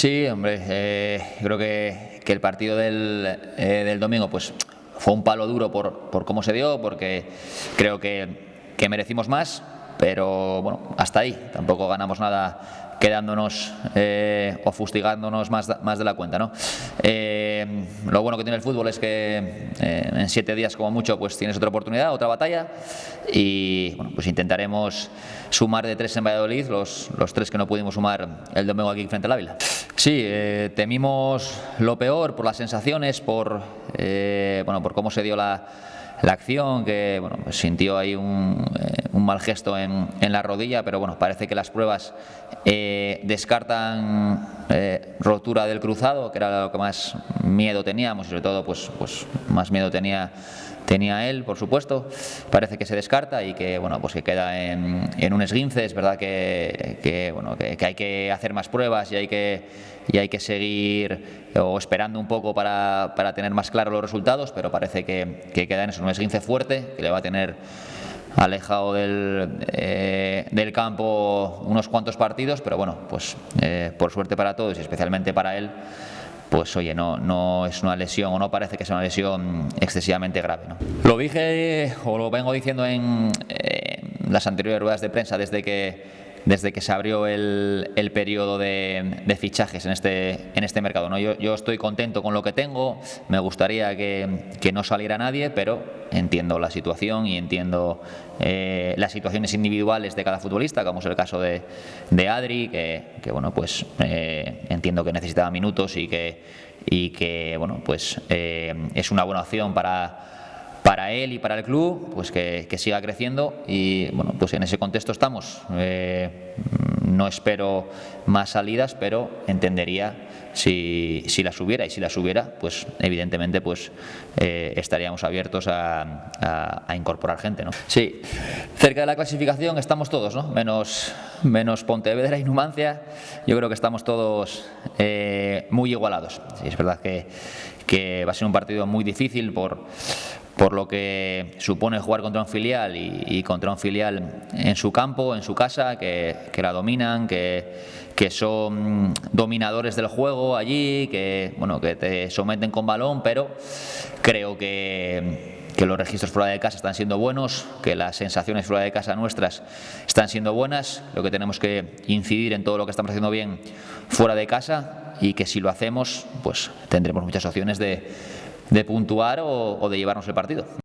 Sí, hombre, creo que el partido del domingo pues fue un palo duro por cómo se dio, porque creo que merecimos más, pero bueno, hasta ahí. Tampoco ganamos nada quedándonos o fustigándonos más de la cuenta, ¿no? Lo bueno que tiene el fútbol es que en 7 días como mucho pues tienes otra oportunidad, otra batalla, y bueno, pues intentaremos sumar de 3 en Valladolid, los 3 que no pudimos sumar el domingo aquí frente al Ávila. Sí, temimos lo peor por las sensaciones, por cómo se dio la acción, que bueno, pues sintió ahí un mal gesto en la rodilla, pero bueno, parece que las pruebas descartan rotura del cruzado, que era lo que más miedo teníamos, y sobre todo pues más miedo tenía él, por supuesto. Parece que se descarta y que bueno, pues que queda en un esguince. Es verdad que hay que hacer más pruebas y hay que seguir esperando un poco para tener más claros los resultados, pero parece que queda en eso, un esguince fuerte que le va a tener alejado del campo unos cuantos partidos, pero bueno, pues por suerte para todos y especialmente para él, pues oye, no es una lesión, o no parece que sea una lesión excesivamente grave, ¿no? Lo dije o lo vengo diciendo en las anteriores ruedas de prensa desde que se abrió el periodo de fichajes en este mercado, ¿no? Yo estoy contento con lo que tengo, me gustaría que no saliera nadie, pero entiendo la situación y entiendo las situaciones individuales de cada futbolista, como es el caso de Adri, que bueno, pues entiendo que necesitaba minutos y que bueno, pues es una buena opción para él y para el club, pues que siga creciendo, y bueno, pues en ese contexto estamos. No espero más salidas, pero entendería si las hubiera, y si las hubiera, pues evidentemente pues estaríamos abiertos a incorporar gente, ¿no? Sí, cerca de la clasificación estamos todos, ¿no? Menos Pontevedra y Numancia. Yo creo que estamos todos muy igualados. Sí, es verdad que va a ser un partido muy difícil por lo que supone jugar contra un filial y contra un filial en su campo, en su casa, que la dominan, que son dominadores del juego allí, que te someten con balón, pero creo que los registros fuera de casa están siendo buenos, que las sensaciones fuera de casa nuestras están siendo buenas. Lo que tenemos que incidir en todo lo que estamos haciendo bien fuera de casa, y que si lo hacemos pues tendremos muchas opciones de puntuar o de llevarnos el partido.